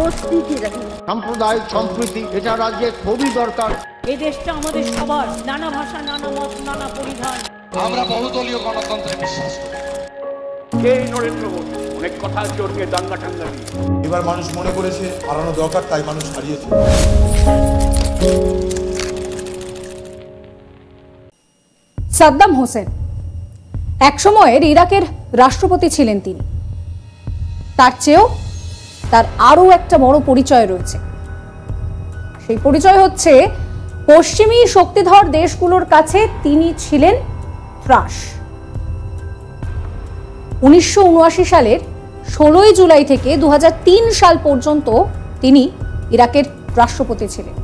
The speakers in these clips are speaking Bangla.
সাম্প্রদায়িক সম্প্রীতি এটা রাজ্যে খুবই দরকার। এই দেশটা আমাদের সবার, নানা ভাষা, নানা মত, নানা পরিধান। আমরা বহুদলীয় গণতন্ত্রে বিশ্বাস করি। এই নরেন্দ্র মোদী অনেক কথা জড়িয়ে দাঙ্গা টাঙ্গা দিয়ে এবার মানুষ মনে করেছে হারানো দরকার, তাই মানুষ হারিয়েছে। সাদ্দাম হোসেন একসময়ের ইরাকের রাষ্ট্রপতি ছিলেন তিনি। তার চেয়েও তার আরো একটা বড় পরিচয় রয়েছে। সেই পরিচয় হচ্ছে পশ্চিমী শক্তিধর দেশগুলোর কাছে তিনি ছিলেন ত্রাস। 1979 সালের 16 জুলাই থেকে 2003 সাল পর্যন্ত তিনি ইরাকের রাষ্ট্রপতি ছিলেন।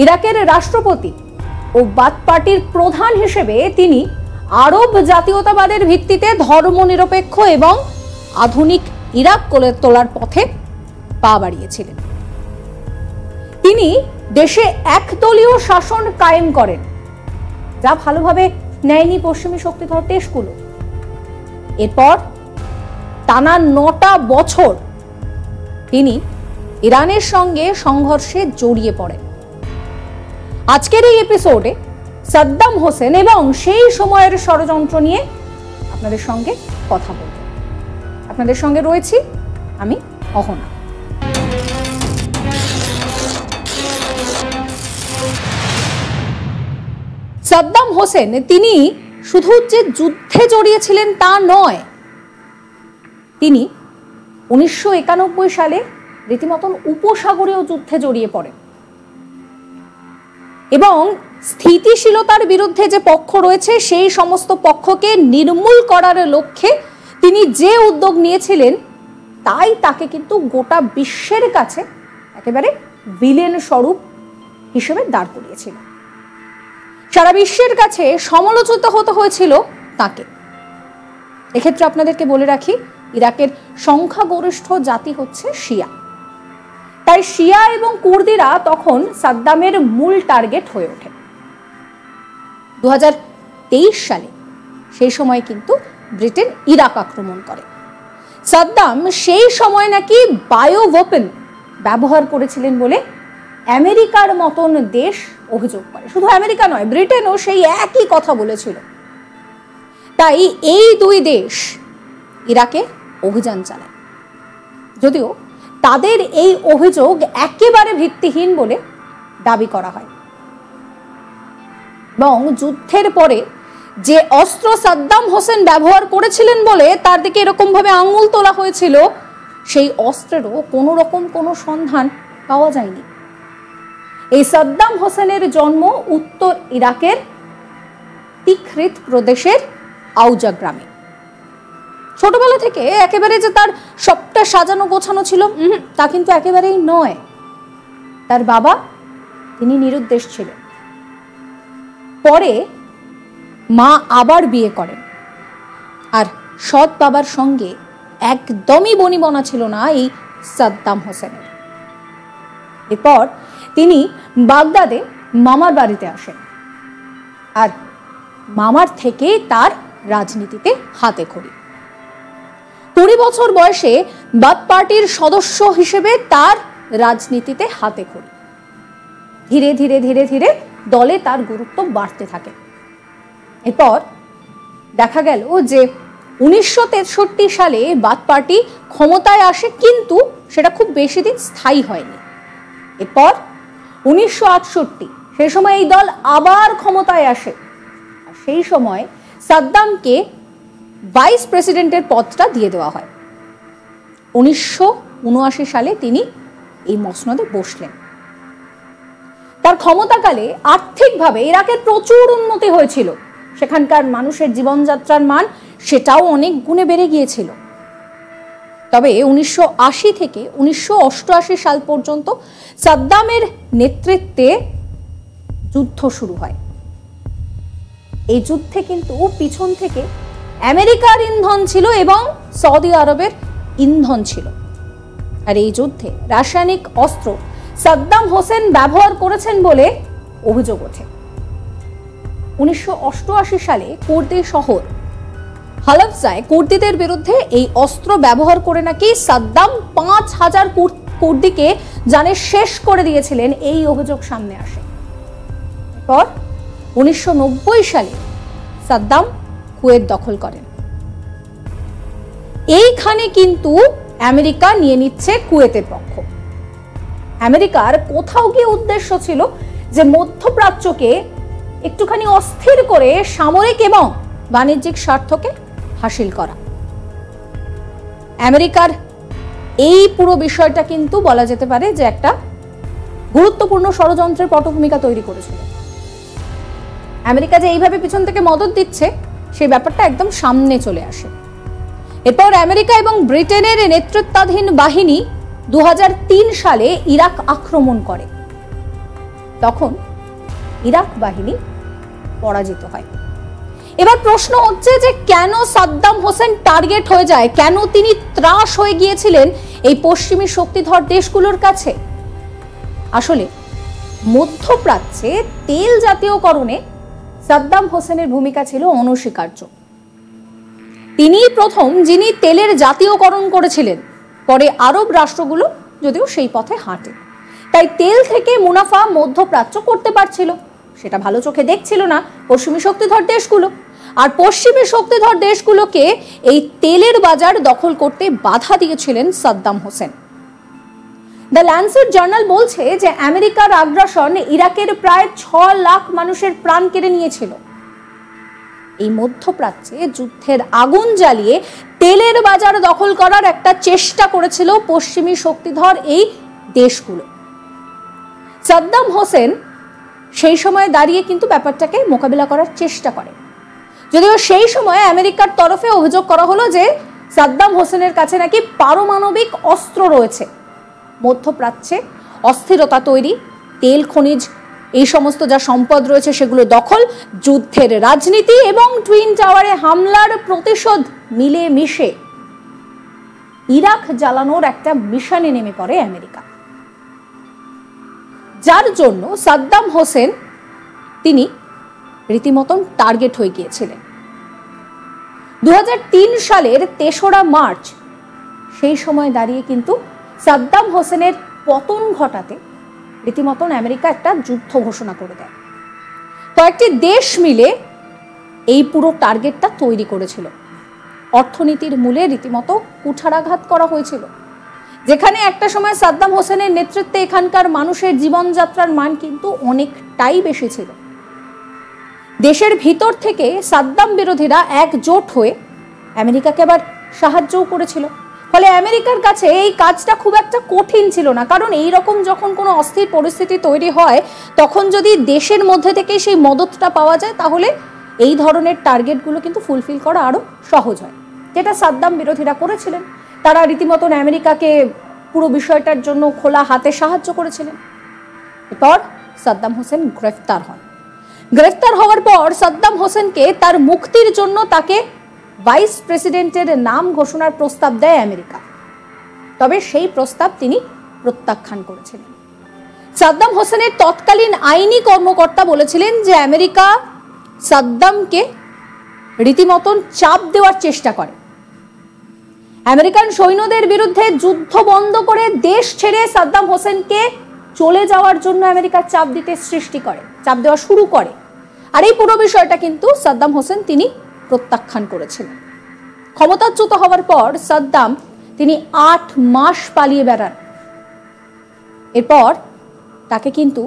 ইরাকের রাষ্ট্রপতি ও বাথ পার্টির প্রধান হিসেবে তিনি আরব জাতীয়তাবাদের ভিত্তিতে ধর্মনিরপেক্ষ এবং আধুনিক ইরাক গড়ে তোলার পথে পা বাড়িয়েছিলেন। তিনি দেশে একদলীয় শাসন কায়েম করেন, যা ভালোভাবে নেয়নি পশ্চিমী শক্তিধর দেশগুলো। এরপর টানা 9টা বছর তিনি ইরানের সঙ্গে সংঘর্ষে জড়িয়ে পড়েন। আজকের এই এপিসোডে সাদ্দাম হোসেন এবং সেই সময়ের ষড়যন্ত্র নিয়ে আপনাদের সঙ্গে কথা বলব। আপনাদের সঙ্গে রয়েছি আমি অহনা। সাদ্দাম হোসেন তিনি শুধু যে যুদ্ধে জড়িয়েছিলেন তা নয়, তিনি 1991 সালে রীতিমতন উপসাগরীয় যুদ্ধে জড়িয়ে পড়েন এবং স্থিতিশীলতার বিরুদ্ধে যে পক্ষ রয়েছে সেই সমস্ত পক্ষকে নির্মূল করার লক্ষ্যে তিনি যে উদ্যোগ নিয়েছিলেন তাই তাকে কিন্তু গোটা বিশ্বের কাছে একেবারে ভিলেন স্বরূপ হিসেবে দাঁড় করিয়েছিল। সারা বিশ্বের কাছে সমালোচিত হতে হয়েছিল তাকে। এক্ষেত্রে আপনাদেরকে বলে রাখি, ইরাকের সংখ্যাগরিষ্ঠ জাতি হচ্ছে শিয়া। তাই শিয়া এবং কুর্দিরা তখন সাদ্দামের মূল টার্গেট হয়ে ওঠে। 2023 সালে সেই সময় কিন্তু ব্রিটেন ইরাক আক্রমণ করে। সাদ্দাম সেই সময় নাকি বায়ো ওয়েপন ব্যবহার করেছিলেন বলে আমেরিকার মতন দেশ অভিযোগ করে। শুধু আমেরিকা নয়, ব্রিটেনও সেই একই কথা বলেছিল। তাই এই দুই দেশ ইরাকে অভিযান চালায়, যদিও তাদের এই অভিযোগ একেবারে ভিত্তিহীন বলে দাবি করা হয়। এবং যুদ্ধের পরে যে অস্ত্র সাদ্দাম হোসেন ব্যবহার করেছিলেন বলে তার দিকে এরকম ভাবে আঙুল তোলা হয়েছিল, সেই অস্ত্রেরও কোনো রকম কোনো সন্ধান পাওয়া যায়নি। এই সাদ্দাম হোসেনের জন্ম উত্তর ইরাকের তিকরিত প্রদেশের আউজা গ্রামে। ছোটবেলা থেকে একেবারে যে তার সবটা সাজানো গোছানো ছিল তা কিন্তু একেবারেই নয়। তার বাবা তিনি নিরুদ্দেশ ছিলেন। পরে মা আবার বিয়ে করেন, আর সৎ বাবার সঙ্গে একদমই বনিবনা ছিল না এই সাদ্দাম হোসেনের। এরপর তিনি বাগদাদে মামার বাড়িতে আসেন, আর মামার থেকে তার রাজনীতিতে হাতে খড়ি। 20 বছর বয়সে বাথ পার্টির সদস্য হিসেবে তার রাজনীতিতে হাতে খড়ি। ধীরে ধীরে ধীরে ধীরে দলে তার গুরুত্ব বাড়তে থাকে। এরপর দেখা গেল যে 1963 সালে বাথ পার্টি ক্ষমতায় আসে, কিন্তু সেটা খুব বেশি দিন স্থায়ী হয়নি। এরপর 1968 সেই সময় এই দল আবার ক্ষমতায় আসে, আর সেই সময় সাদ্দামকে ভাইস প্রেসিডেন্টের পদটা দিয়ে দেওয়া হয়। 1979 সালে তিনি এই মসনদে বসলেন। তার ক্ষমতাকালে আর্থিকভাবে ইরাকের প্রচুর উন্নতি হয়েছিল। সেখানকার মানুষের জীবনযাত্রার মান সেটাও অনেক গুণে বেড়ে গিয়েছিল। তবে 1980 থেকে 1988 সাল পর্যন্ত সাদ্দামের নেতৃত্বে যুদ্ধ শুরু হয়। এই যুদ্ধে কিন্তু পিছন থেকে আমেরিকার ইন্ধন ছিল এবং সৌদি আরবের ইন্ধন ছিল। আর এই যুদ্ধে রাসায়নিক অস্ত্র সাদ্দাম হোসেন ব্যবহার করেছেন বলে অভিযোগ ওঠে। 1988 সালে কুর্দি শহর হালাফজায় কুর্দিদের বিরুদ্ধে এই অস্ত্র ব্যবহার করে নাকি সাদ্দাম 5000 কুর্দিকে জানে শেষ করে দিয়েছিলেন, এই অভিযোগ সামনে আসে। এরপর 1990 সালে সাদ্দাম কুয়েত দখল করেন। এইখানে কিন্তু আমেরিকা নিয়ে নিচ্ছে কুয়েতের পক্ষ। আমেরিকার কোথাও গিয়ে উদ্দেশ্য ছিল যে মধ্যপ্রাচ্যকে একটুখানি অস্থির করে সামরিক এবং বাণিজ্যিক স্বার্থকে হাসিল করা। আমেরিকার এই পুরো বিষয়টা কিন্তু বলা যেতে পারে যে একটা গুরুত্বপূর্ণ ষড়যন্ত্রের পটভূমিকা তৈরি করেছিল। আমেরিকা যে এইভাবে পিছন থেকে মদত দিচ্ছে সেই ব্যাপারটা একদম সামনে চলে আসে। এরপর আমেরিকা এবং ব্রিটেনের নেতৃত্বাধীন বাহিনী 2003 সালে ইরাক আক্রমণ করে। তখন ইরাক বাহিনী পরাজিত হয়। এবার প্রশ্ন হচ্ছে যে কেন সাদ্দাম হোসেন টার্গেট হয়ে যায়, কেন তিনি ত্রাস হয়ে গিয়েছিলেন এই পশ্চিমী শক্তিধর দেশগুলোর কাছে। আসলে মধ্যপ্রাচ্যে তেল জাতীয়করণে সাদ্দাম হোসেনের ভূমিকা ছিল অনস্বীকার্য। তিনি প্রথম যিনি তেলের জাতীয়করণ করেছিলেন, পরে আরব রাষ্ট্রগুলো যদিও সেই পথে হাঁটে। তাই তেল থেকে মুনাফা মধ্যপ্রাচ্য করতে পারছিল, সেটা ভালো চোখে দেখছিল না পশ্চিমী শক্তিধর দেশগুলো। আর পশ্চিমী শক্তিধর দেশগুলোকে এই তেলের বাজার দখল করতে বাধা দিয়েছিলেন Saddam Hossain. The Lancet journal বলছে যে আমেরিকার আগ্রাসন ইরাকের প্রায় 6 লাখ মানুষের প্রাণ কেড়ে নিয়েছিল। এই মধ্যপ্রাচ্যে যুদ্ধের আগুন জ্বালিয়ে তেলের বাজার দখল করার একটা চেষ্টা করেছিল পশ্চিমী শক্তিধর এই দেশগুলো। সাদ্দাম হোসেন সেই সময় দাঁড়িয়ে কিন্তু ব্যাপারটাকে মোকাবিলা করার চেষ্টা করে, যদিও সেই সময় আমেরিকার তরফে অভিযোগ করা হলো যে সাদ্দাম হোসেনের কাছে নাকি পারমাণবিক অস্ত্র রয়েছে। মধ্যপ্রাচ্যে অস্থিরতা তৈরি, তেল খনিজ এই সমস্ত যা সম্পদ রয়েছে সেগুলো দখল, যুদ্ধের রাজনীতি এবং টুইন টাওয়ারে হামলার প্রতিশোধ মিলে মিশে ইরাক জ্বালানোর একটা মিশনে নেমে পড়ে আমেরিকা, যার জন্য সাদ্দাম হোসেন তিনি রীতিমতন টার্গেট হয়ে গিয়েছিলেন। 2003 সালের 3রা মার্চ সেই সময় দাঁড়িয়ে কিন্তু সাদ্দাম হোসেনের পতন ঘটাতে রীতিমতন আমেরিকা একটা যুদ্ধ ঘোষণা করে দেয়। কয়েকটি দেশ মিলে এই পুরো টার্গেটটা তৈরি করেছিল। অর্থনীতির মূলে রীতিমতো কুঠারাঘাত করা হয়েছিল, যেখানে একটা সময় সাদ্দাম হোসেনের নেতৃত্বে এখানকার মানুষের জীবনযাত্রার মান কিন্তু অনেকটাই বেশি ছিল। দেশের ভিতর থেকে সাদ্দাম বিরোধীরা একজোট হয়ে আমেরিকাকে আবার সাহায্যও করেছিল। ফলে আমেরিকার কাছে এই কাজটা খুব একটা কঠিন ছিল না, কারণ এই রকম যখন কোনো অস্থির পরিস্থিতি তৈরি হয় তখন যদি দেশের মধ্যে থেকে সেই মদতটা পাওয়া যায় তাহলে এই ধরনের টার্গেটগুলো কিন্তু ফুলফিল করা আরো সহজ হয়, যেটা সাদ্দাম বিরোধীরা করেছিলেন। তারা রীতিমতন আমেরিকাকে পুরো বিষয়টার জন্য খোলা হাতে সাহায্য করেছিলেন। এরপর সাদ্দাম হোসেন গ্রেফতার হন। গ্রেফতার হওয়ার পর সাদ্দাম হোসেনকে তার মুক্তির জন্য তাকে ভাইস প্রেসিডেন্টের নাম ঘোষণার প্রস্তাব দেয় আমেরিকা, তবে সেই প্রস্তাব তিনি প্রত্যাখ্যান করেছিলেন। সাদ্দাম হোসেনের তৎকালীন আইনি কর্মকর্তা বলেছিলেন যে আমেরিকা সাদ্দামকে রীতিমতন চাপ দেওয়ার চেষ্টা করে। আমেরিকান সৈন্যদের বিরুদ্ধে যুদ্ধ বন্ধ করে দেশ ছেড়ে সাদ্দাম হোসেনকে চলে যাওয়ার জন্য আমেরিকা চাপ দেওয়া শুরু করে। আর এই পুরো বিষয়টা কিন্তু সাদ্দাম হোসেন তিনি প্রত্যাখ্যান করেছিলেন। ক্ষমতাচ্যুত হওয়ার পর সাদ্দাম তিনি 8 মাস পালিয়ে বেড়ান। এরপর তাকে কিন্তু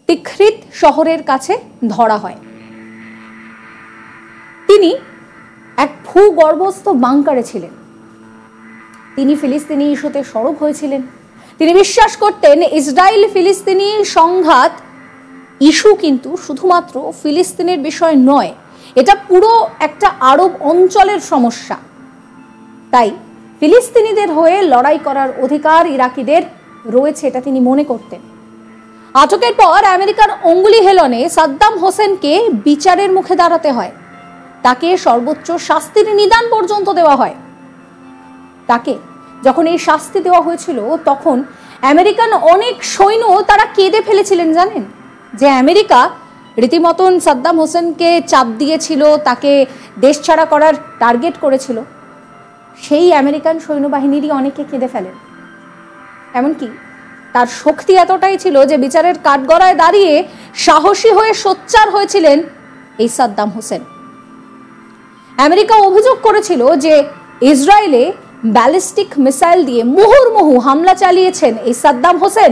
তিকরিত শহরের কাছে ধরা হয়। তিনি এক ভূগর্ভস্থ বাংকারে ছিলেন। তিনি ফিলিস্তিনি ইস্যুতে সরব হয়েছিলেন। তিনি বিশ্বাস করতেন ইসরায়েল ফিলিস্তিনি সংঘাত ইস্যু কিন্তু শুধুমাত্র ফিলিস্তিনের বিষয় নয়, এটা পুরো একটা আরব অঞ্চলের সমস্যা। তাই ফিলিস্তিনিদের হয়ে লড়াই করার অধিকার ইরাকিদের রয়েছে, এটা তিনি মনে করতেন। আটকের পর আমেরিকার অঙ্গুলি হেলনে সাদ্দাম হোসেনকে বিচারের মুখে দাঁড়াতে হয়। তাকে সর্বোচ্চ শাস্তির নিদান পর্যন্ত দেওয়া হয়। তাকে যখন এই শাস্তি দেওয়া হয়েছিল তখন আমেরিকান অনেক সৈন্য তারা কেঁদে ফেলেছিলেন, জানেন, যে আমেরিকা রীতিমতন সাদ্দাম হোসেনকে চাপ দিয়েছিল, তাকে দেশ ছাড়া করার টার্গেট করেছিল। সেই আমেরিকান সৈন্যবাহিনীরই অনেকে কেঁদে ফেলেন। এমনকি তার শক্তি এতটাই ছিল যে বিচারের কাঠগড়ায় দাঁড়িয়ে সাহসী হয়ে সোচ্চার হয়েছিলেন এই সাদ্দাম হোসেন। আমেরিকা অভিযোগ করেছিল যে ইসরায়েলে ব্যালিস্টিক মিসাইল দিয়ে মুহুর্মুহু হামলা চালিয়েছেন এই সাদ্দাম হোসেন।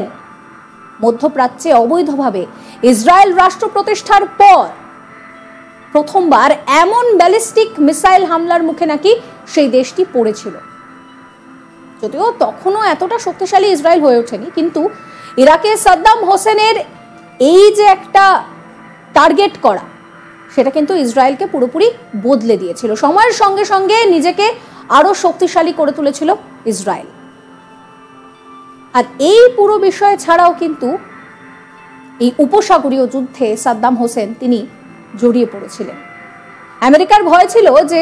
মধ্যপ্রাচ্যে অবৈধভাবে ইসরায়েল রাষ্ট্র প্রতিষ্ঠার পর প্রথমবার এমন ব্যালিস্টিক মিসাইল হামলার মুখে নাকি সেই দেশটি পড়েছিল। যদিও তখনও এতটা শক্তিশালী ইসরায়েল হয়ে ওঠেনি, কিন্তু ইরাকে সাদ্দাম হোসেনের এই যে একটা টার্গেট করা, সেটা কিন্তু ইসরায়েলকে পুরোপুরি বদলে দিয়েছিল। সময়ের সঙ্গে সঙ্গে নিজেকে আরো শক্তিশালী করে তুলেছিল ইসরায়েল। আর এই পুরো বিষয় ছাড়াও কিন্তু এই উপসাগরীয় যুদ্ধে সাদ্দাম হোসেন তিনি জড়িয়ে পড়েছিলেন। আমেরিকার ভয় ছিল যে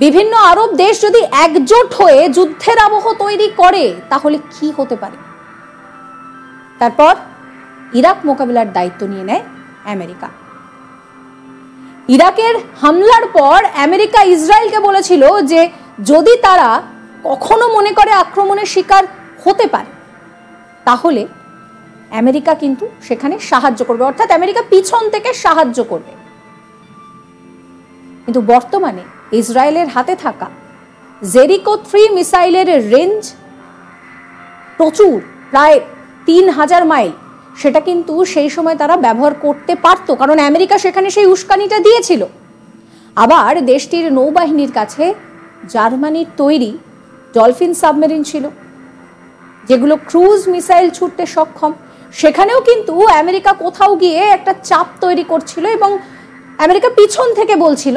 বিভিন্ন আরব দেশ যদি একজোট হয়ে যুদ্ধের আবহ তৈরি করে তাহলে কি হতে পারে। তারপর ইরাক মোকাবিলার দায়িত্ব নিয়ে নেয় আমেরিকা। ইরাকের হামলার পর আমেরিকা ইসরায়েলকে বলেছিল যে যদি তারা কখনো মনে করে আক্রমণের শিকার হতে পারে তাহলে আমেরিকা কিন্তু সেখানে সাহায্য করবে, অর্থাৎ আমেরিকা পিছন থেকে সাহায্য করবে। কিন্তু বর্তমানে ইসরায়েলের হাতে থাকা জেরিকো 3 মিসাইলের রেঞ্জ প্রচুর, প্রায় 3000 মাইল, সেটা কিন্তু সেই সময় তারা ব্যবহার করতে পারত, কারণ আমেরিকা সেখানে সেই উস্কানিটা দিয়েছিল। আবার দেশটির নৌবাহিনীর কাছে জার্মানির তৈরি ডলফিন সাবমেরিন ছিল, যেগুলো ক্রুজ মিসাইল ছুটতে সক্ষম। সেখানেও কিন্তু আমেরিকা কোথাও গিয়ে একটা চাপ তৈরি করছিল এবং আমেরিকা পিছন থেকে বলছিল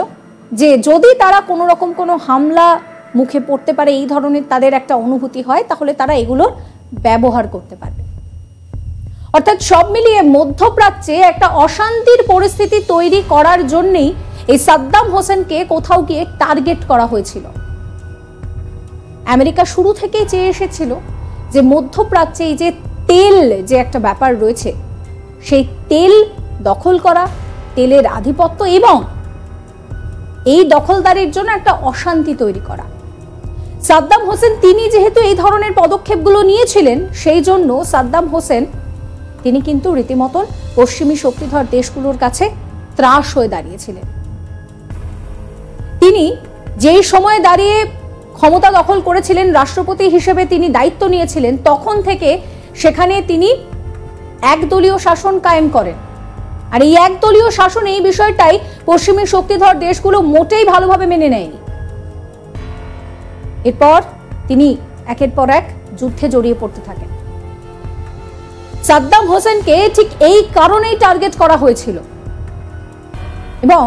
যে যদি তারা কোনো রকম কোনো হামলা মুখে পড়তে পারে, এই ধরনের তাদের একটা অনুভূতি হয়, তাহলে তারা এগুলোর ব্যবহার করতে পারবে। অর্থাৎ সব মিলিয়ে মধ্যপ্রাচ্যে একটা অশান্তির পরিস্থিতি তৈরি করার জন্যই এই সাদ্দাম হোসেনকে কোথাও গিয়ে টার্গেট করা হয়েছিল। আমেরিকা শুরু থেকেই চেয়ে এসেছিল যে মধ্যপ্রাচ্যে এই যে তেল যে একটা ব্যাপার রয়েছে, সেই তেল দখল করা, তেলের আধিপত্য এবং এই দখলদারির জন্য একটা অশান্তি তৈরি করা। সাদ্দাম হোসেন তিনি যেহেতু এই ধরনের পদক্ষেপগুলো নিয়েছিলেন, সেই জন্য সাদ্দাম হোসেন তিনি কিন্তু রীতিমতন পশ্চিমী শক্তিধর দেশগুলোর কাছে ত্রাস হয়ে দাঁড়িয়েছিলেন। তিনি যেই সময় দাঁড়িয়ে ক্ষমতা দখল করেছিলেন, রাষ্ট্রপতি হিসেবে তিনি দায়িত্ব নিয়েছিলেন, তখন থেকে সেখানে তিনি একদলীয় শাসন কায়েম করেন। আর এই একদলীয় শাসন, এই বিষয়টাই পশ্চিমী শক্তিধর দেশগুলো মোটেই ভালোভাবে মেনে নেয়নি। এরপর তিনি একের পর এক যুদ্ধে জড়িয়ে পড়তে থাকেন। সাদ্দাম হোসেনকে ঠিক এই কারণেই টার্গেট করা হয়েছিল এবং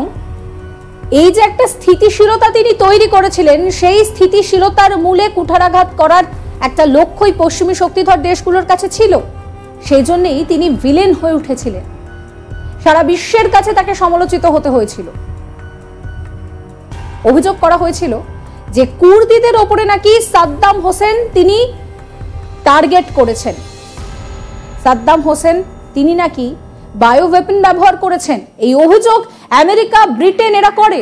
এই যে একটা স্থিতিশীলতা তিনি তৈরি করেছিলেন, সেই স্থিতিশীলতার মূলে কুঠারাঘাত করার একটা লক্ষ্যই পশ্চিমী শক্তিধর দেশগুলোর কাছে ছিল। সেই জন্যই তিনি ভিলেন হয়ে উঠেছিলেন, সারা বিশ্বের কাছে তাকে সমালোচিত হতে হয়েছিল। অভিযোগ করা হয়েছিল যে কুর্দিদের ওপরে নাকি সাদ্দাম হোসেন তিনি টার্গেট করেছেন। সাদ্দাম হোসেন তিনি নাকি বায়ো ওয়েপন ব্যবহার করেছেন, এই অভিযোগ আমেরিকা, ব্রিটেন এরা করে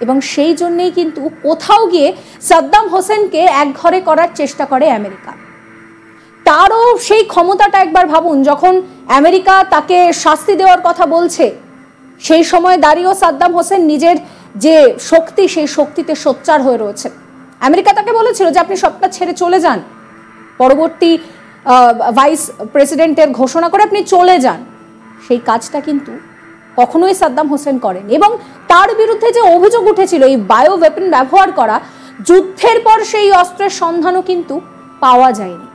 এবং সেই জন্যই কিন্তু কোথাও গিয়ে সাদ্দাম হোসেনকে একঘরে করার চেষ্টা করে আমেরিকা। তারও সেই ক্ষমতাটা একবার ভাবুন, যখন আমেরিকা তাকে শাস্তি দেওয়ার কথা বলছে, সেই সময় দাঁড়িয়েও সাদ্দাম হোসেন নিজের যে শক্তি, সেই শক্তিতে সোচ্চার হয়ে রয়েছে। আমেরিকা তাকে বলেছিল যে আপনি সবটা ছেড়ে চলে যান, পরবর্তী ভাইস প্রেসিডেন্টের ঘোষণা করে আপনি চলে যান। সেই কাজটা কিন্তু কখনোই সাদ্দাম হোসেন করেন এবং তার বিরুদ্ধে যে অভিযোগ উঠেছিল এই বায়ো ওয়েপন ব্যবহার করা, যুদ্ধের পর সেই অস্ত্রের সন্ধানও কিন্তু পাওয়া যায়নি।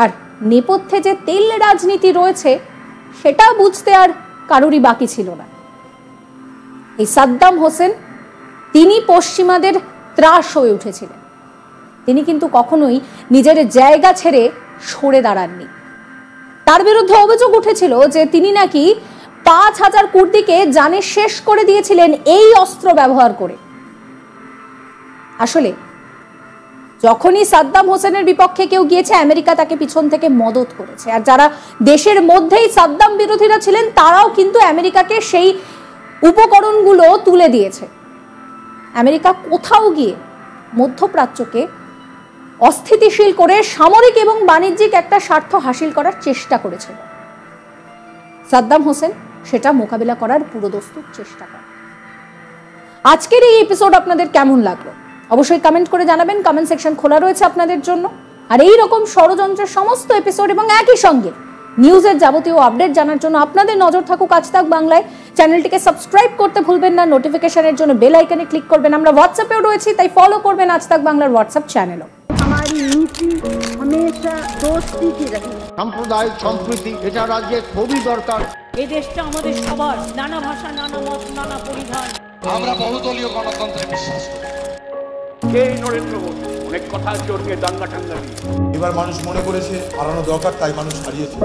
আর নেপথ্যে যে তেল রাজনীতি রয়েছে সেটা বুঝতে আর কারোরই বাকি ছিল না। এই সাদ্দাম হোসেন তিনি পশ্চিমাদের ত্রাস হয়ে উঠেছিলেন, তিনি কিন্তু কখনোই নিজের জায়গা ছেড়ে সরে দাঁড়াননি। তার বিরুদ্ধে অভিযোগ উঠেছিল যে তিনি নাকি 5000 কুর্দিকে জানে শেষ করে দিয়েছিলেন এই অস্ত্র ব্যবহার করে। আসলে যখনই সাদ্দাম হোসেনের বিপক্ষে কেউ গিয়েছে, আমেরিকা তাকে পিছন থেকে মদত করেছে। আর যারা দেশের মধ্যেই সাদ্দাম বিরোধীরা ছিলেন, তারাও কিন্তু আমেরিকাকে সেই উপকরণগুলো তুলে দিয়েছে। আমেরিকা কোথাও গিয়ে মধ্যপ্রাচ্যকে অস্থিতিশীল করে সামরিক এবং বাণিজ্যিক একটা স্বার্থ হাসিল করার চেষ্টা করেছিল। সাদ্দাম হোসেন সেটা মোকাবিলা করার পুরোদস্তুর চেষ্টা করে। আজকের এই এপিসোড আপনাদের কেমন লাগলো অবশ্যই কমেন্ট করে জানাবেন। কমেন্ট সেকশন খোলা রয়েছে আপনাদের জন্য। আর এই রকম ষড়যন্ত্রের সমস্ত এপিসোড এবং একই সঙ্গে নিউজের যাবতীয় আপডেট জানার জন্য আপনাদের নজর থাকুক আজ তাক বাংলায়। চ্যানেলটিকে সাবস্ক্রাইব করতে ভুলবেন না, নোটিফিকেশনের জন্য বেল আইকনে ক্লিক করবেন। আমরা হোয়াটসঅ্যাপেও রয়েছি, তাই ফলো করবেন আজ তাক বাংলার হোয়াটসঅ্যাপ চ্যানেলও। हमारी नीति हमेशा दोस्ती की रही। সাম্প্রদায়িক সম্প্রীতি এটা রাজ্যে খুবই দরকার। এই দেশটা আমাদের সবার, নানা ভাষা, নানা মত, নানা পরিধান। আমরা বহুদলীয় গণতন্ত্রে বিশ্বাস করি। সেই নরেন্দ্র মোদী অনেক কথা আছে ওর নিয়ে দাঙ্গা ঠাঙ্গা নিয়ে। এবার মানুষ মনে করেছে হারানো দরকার, তাই মানুষ হারিয়েছে।